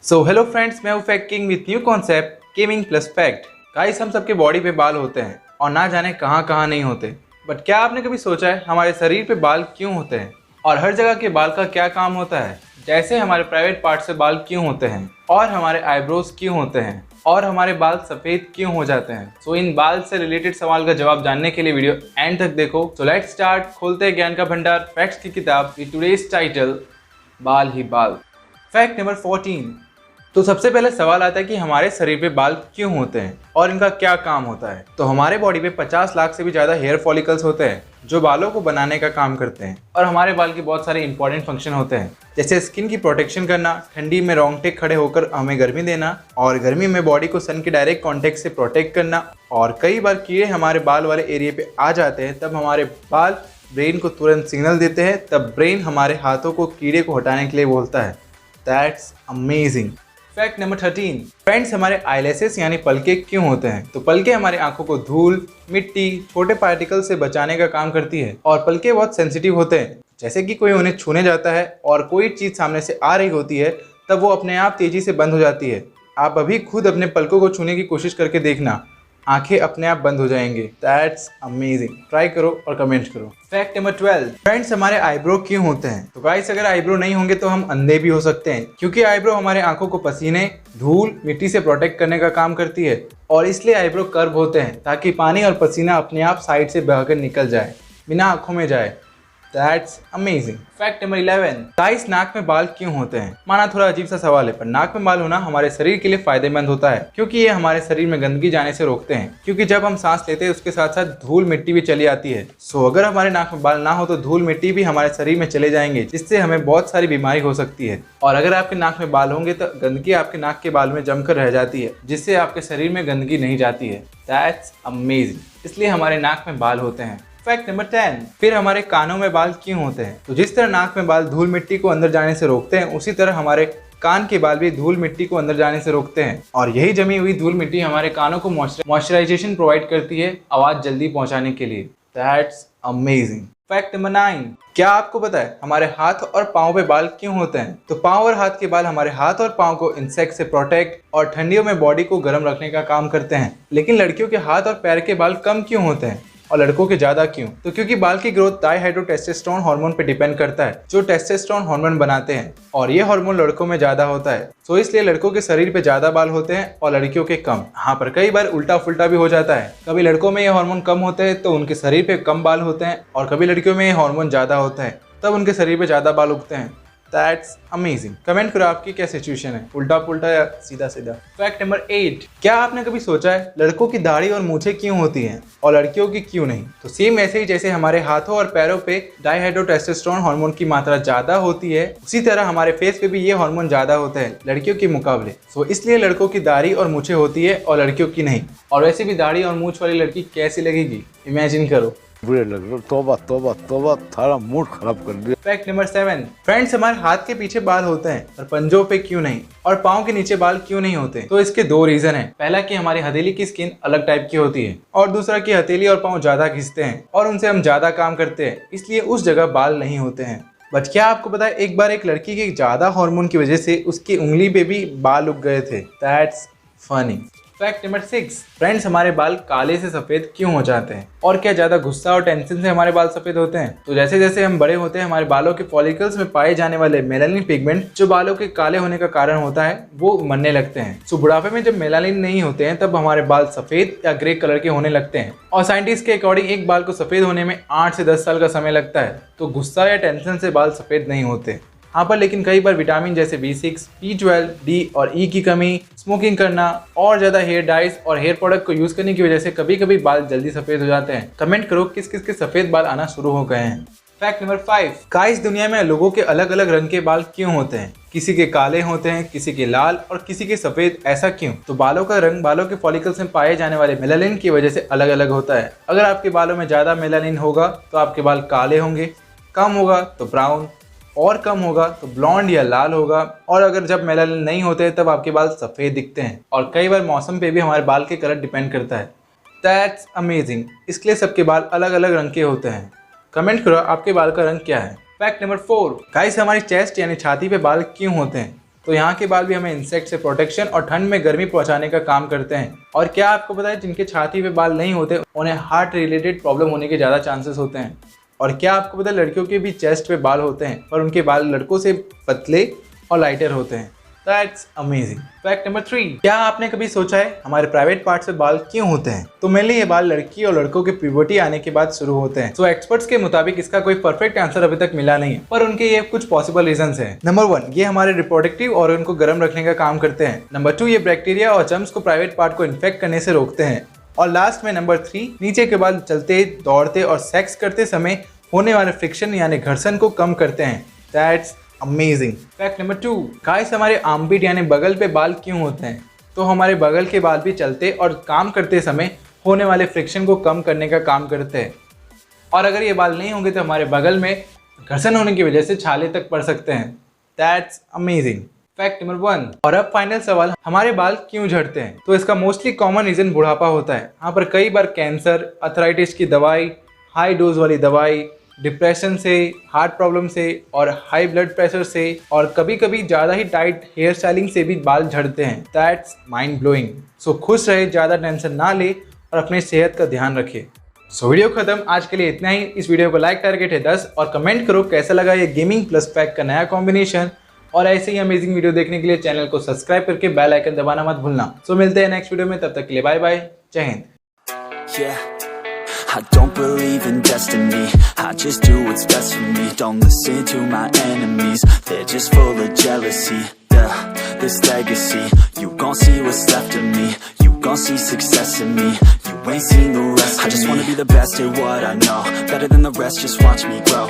So hello friends, मैं हूँ fact king with new concept gaming plus fact. Guys, हम सबके बॉडी पे बाल होते हैं और ना जाने कहाँ कहाँ नहीं होते। बट क्या आपने कभी सोचा है हमारे शरीर पे बाल क्यों होते हैं और हर जगह के बाल का क्या काम होता है? जैसे हमारे प्राइवेट पार्ट से बाल क्यों होते हैं और हमारे आईब्रोज क्यों होते हैं और हमारे बाल सफ़ेद क्यों हो जाते हैं। सो इन बाल से रिलेटेड सवाल का जवाब जानने के लिए वीडियो एंड तक देखो। So let's start. खोलते हैं ज्ञान का भंडार फैक्ट्स की किताब विद टुडेज टाइटल बाल ही बाल। Fact number 14। तो सबसे पहले सवाल आता है कि हमारे शरीर पे बाल क्यों होते हैं और इनका क्या काम होता है। तो हमारे बॉडी पे 50 लाख से भी ज़्यादा हेयर फॉलिकल्स होते हैं जो बालों को बनाने का काम करते हैं। और हमारे बाल के बहुत सारे इंपॉर्टेंट फंक्शन होते हैं, जैसे स्किन की प्रोटेक्शन करना, ठंडी में रोंगटे खड़े होकर हमें गर्मी देना, और गर्मी में बॉडी को सन के डायरेक्ट कॉन्टेक्ट से प्रोटेक्ट करना। और कई बार कीड़े हमारे बाल वाले एरिया पे आ जाते हैं, तब हमारे बाल ब्रेन को तुरंत सिग्नल देते हैं, तब ब्रेन हमारे हाथों को कीड़े को हटाने के लिए बोलता है। That's amazing. Fact number 13। Friends, हमारे आईलैशेस यानी पलके क्यों होते हैं? तो पलके हमारी आंखों को धूल, मिट्टी, छोटे पार्टिकल से बचाने का काम करती है। और पलके बहुत सेंसिटिव होते हैं, जैसे कि कोई उन्हें छूने जाता है और कोई चीज़ सामने से आ रही होती है, तब वो अपने आप तेजी से बंद हो जाती है। आप अभी खुद अपने पलकों को छूने की कोशिश करके देखना, आंखें अपने आप बंद हो जाएंगे। That's amazing. ट्राई करो और कमेंट करो। Fact number 12। फ्रेंड्स, हमारे आईब्रो क्यों होते हैं? तो गाइस, अगर आईब्रो नहीं होंगे तो हम अंधे भी हो सकते हैं, क्योंकि आईब्रो हमारे आंखों को पसीने, धूल, मिट्टी से प्रोटेक्ट करने का काम करती है। और इसलिए आईब्रो कर्व होते हैं ताकि पानी और पसीना अपने आप साइड से बहकर निकल जाए, बिना आंखों में जाए। That's amazing. Fact number 11। Guys, नाक में बाल क्यों होते हैं? माना थोड़ा अजीब सा सवाल है, पर नाक में बाल होना हमारे शरीर के लिए फायदेमंद होता है, क्योंकि ये हमारे शरीर में गंदगी जाने से रोकते हैं। क्योंकि जब हम सांस लेते हैं उसके साथ साथ धूल मिट्टी भी चली आती है। सो अगर हमारे नाक में बाल ना हो तो धूल मिट्टी भी हमारे शरीर में चले जाएंगे, जिससे हमें बहुत सारी बीमारी हो सकती है। और अगर आपके नाक में बाल होंगे तो गंदगी आपके नाक के बाल में जमकर रह जाती है, जिससे आपके शरीर में गंदगी नहीं जाती है। That's amazing. इसलिए हमारे नाक में बाल होते हैं। Fact number 10। फिर हमारे कानों में बाल क्यों होते हैं? तो जिस तरह नाक में बाल धूल मिट्टी को अंदर जाने से रोकते हैं, उसी तरह हमारे कान के बाल भी धूल मिट्टी को अंदर जाने से रोकते हैं। और यही जमी हुई धूल मिट्टी हमारे कानों को मॉइस्चराइजेशन प्रोवाइड करती है आवाज जल्दी पहुंचाने के लिए। That's amazing. Fact number 9। क्या आपको पता है हमारे हाथ और पाँव पे बाल क्यों होते हैं? तो पाँव और हाथ के बाल हमारे हाथ और पाँव को इंसेक्ट से प्रोटेक्ट और ठंडियों में बॉडी को गर्म रखने का काम करते हैं। लेकिन लड़कियों के हाथ और पैर के बाल कम क्यों होते हैं और लड़कों के ज्यादा क्यों? तो क्योंकि बाल की ग्रोथ डाइहाइड्रोटेस्टोस्टेरोन हार्मोन पे डिपेंड करता है, जो टेस्टोस्टेरोन हार्मोन बनाते हैं, और ये हार्मोन लड़कों में ज्यादा होता है। सो इसलिए लड़कों के शरीर पे ज्यादा बाल होते हैं और लड़कियों के कम। हाँ, पर कई बार उल्टा फुल्टा भी हो जाता है। कभी लड़कों में ये हार्मोन कम होते हैं तो उनके शरीर पे कम बाल होते हैं, और कभी लड़कियों में ये हार्मोन ज्यादा होता है तब उनके शरीर पे ज्यादा बाल उगते हैं। That's amazing. कमेंट करो आपकी क्या सिचुएशन है, उल्टा पुल्टा या सीधा सीधा। Fact number 8। क्या आपने कभी सोचा है लड़कों की दाढ़ी और मूछें क्यों होती हैं और लड़कियों की क्यों नहीं? तो सेम ऐसे ही जैसे हमारे हाथों और पैरों पे डाइहाइड्रोटेस्टोस्टेरोन हार्मोन की मात्रा ज्यादा होती है, उसी तरह हमारे फेस पे भी ये हार्मोन ज्यादा होता है लड़कियों के मुकाबले। सो इसलिए लड़कों की दाढ़ी और मूछें होती है और लड़कियों की नहीं। और वैसे भी दाढ़ी और मूछ वाली लड़की कैसी लगेगी, इमेजिन करो। बुरे लग रहे। तौबा तौबा तौबा, थारा मूड खराब कर दिया। Fact number 7। फ्रेंड्स, हमारे हाथ के पीछे बाल होते हैं और पंजों पे क्यों नहीं, और पाँव के नीचे बाल क्यों नहीं होते? तो इसके दो रीजन है। पहला कि हमारी हथेली की स्किन अलग टाइप की होती है, और दूसरा कि हथेली और पाँव ज्यादा खींचते हैं और उनसे हम ज्यादा काम करते हैं, इसलिए उस जगह बाल नहीं होते हैं। बट क्या आपको पता है एक बार एक लड़की के ज्यादा हार्मोन की वजह से उसकी उंगली पे भी बाल उग गए थे। That's funny. Fact number 6। Friends, हमारे बाल काले से सफेद क्यों हो जाते हैं और क्या ज्यादा गुस्सा और टेंशन से हमारे बाल सफेद होते हैं? तो जैसे जैसे हम बड़े होते हैं हमारे बालों के फॉलिकल्स में पाए जाने वाले मेलानिन पिगमेंट, जो बालों के काले होने का कारण होता है, वो मरने लगते हैं। सो बुढ़ापे में जब मेलानिन नहीं होते हैं तब हमारे बाल सफेद या ग्रे कलर के होने लगते हैं। और साइंटिस्ट के अकॉर्डिंग एक बाल को सफेद होने में 8 से 10 साल का समय लगता है। तो गुस्सा या टेंशन से बाल सफेद नहीं होते। हाँ, पर लेकिन कई बार विटामिन जैसे B6, B12, D और E की कमी, स्मोकिंग करना और ज़्यादा हेयर डाइज और हेयर प्रोडक्ट को यूज़ करने की वजह से कभी कभी बाल जल्दी सफ़ेद हो जाते हैं। कमेंट करो किस किस के सफ़ेद बाल आना शुरू हो गए हैं। Fact number 5। गाइस, दुनिया में लोगों के अलग अलग रंग के बाल क्यों होते हैं? किसी के काले होते हैं, किसी के लाल और किसी के सफ़ेद। ऐसा क्यों? तो बालों का रंग बालों के फॉलिकल्स में पाए जाने वाले मेलानिन की वजह से अलग अलग होता है। अगर आपके बालों में ज़्यादा मेलानिन होगा तो आपके बाल काले होंगे, कम होगा तो ब्राउन, और कम होगा तो ब्लॉन्ड या लाल होगा। और अगर जब मेलानिन नहीं होते तब आपके बाल सफ़ेद दिखते हैं। और कई बार मौसम पे भी हमारे बाल के कलर डिपेंड करता है। That's amazing. इसके लिए सबके बाल अलग अलग रंग के होते हैं। कमेंट करो आपके बाल का रंग क्या है। Fact number 4। गाइस, हमारी चेस्ट यानी छाती पे बाल क्यों होते हैं? तो यहाँ के बाल भी हमें इंसेक्ट से प्रोटेक्शन और ठंड में गर्मी पहुंचाने का काम करते हैं। और क्या आपको पता है जिनके छाती पे बाल नहीं होते उन्हें हार्ट रिलेटेड प्रॉब्लम होने के ज़्यादा चांसेस होते हैं। और क्या आपको पता है लड़कियों के भी चेस्ट पे बाल होते हैं पर उनके बाल लड़कों से पतले और लाइटर होते हैं। That's amazing. फैक्ट नंबर 3, क्या आपने कभी सोचा है हमारे प्राइवेट पार्ट्स पे बाल क्यों होते हैं? तो मेनली ये बाल लड़की और लड़कों के प्यूबर्टी आने के बाद शुरू होते हैं। तो एक्सपर्ट्स के मुताबिक इसका कोई परफेक्ट आंसर अभी तक मिला नहीं है, पर उनके ये कुछ पॉसिबल रीजंस हैं। नंबर 1, ये हमारे रिप्रोडक्टिव ऑर्गन को गर्म रखने का काम करते हैं। नंबर 2, ये बैक्टीरिया और जर्म्स को प्राइवेट पार्ट को इन्फेक्ट करने से रोकते हैं। और लास्ट में नंबर 3, नीचे के बाल चलते, दौड़ते और सेक्स करते समय होने वाले फ्रिक्शन यानी घर्षण को कम करते हैं। That's amazing. Fact number 2, guys हमारे आर्मपिट यानी बगल पे बाल क्यों होते हैं? तो हमारे बगल के बाल भी चलते और काम करते समय होने वाले फ्रिक्शन को कम करने का काम करते हैं। और अगर ये बाल नहीं होंगे तो हमारे बगल में घर्षण होने की वजह से छाले तक पड़ सकते हैं। That's amazing. फैक्ट नंबर 1, और अब फाइनल सवाल, हमारे बाल क्यों झड़ते हैं? तो इसका मोस्टली कॉमन रीजन बुढ़ापा होता है। यहाँ पर कई बार कैंसर, अर्थराइटिस की दवाई, हाई डोज वाली दवाई, डिप्रेशन से, हार्ट प्रॉब्लम से और हाई ब्लड प्रेशर से और कभी कभी ज़्यादा ही टाइट हेयर स्टाइलिंग से भी बाल झड़ते हैं। That's mind blowing. सो खुश रहे, ज़्यादा टेंशन ना ले और अपने सेहत का ध्यान रखिए। सो वीडियो खत्म, आज के लिए इतना ही। इस वीडियो को लाइक टारगेट है 10 और कमेंट करो कैसा लगा ये गेमिंग प्लस पैक का नया कॉम्बिनेशन। और ऐसे ही अमेजिंग वीडियो देखने के लिए चैनल को सब्सक्राइब करके बेल आइकन दबाना मत भूलना। सो मिलते हैं नेक्स्ट वीडियो में, तब तक के लिए बाय बाय, जय Hind. I don't believe in destiny, I just do what's best for me. Don't listen to my enemies, they're just full of jealousy. Yeah, this legacy, you gon' see what's left of me. You gon' see success in me, you ain't seen the rest of me. I just wanna be the best at what I know, better than the rest, just watch me grow.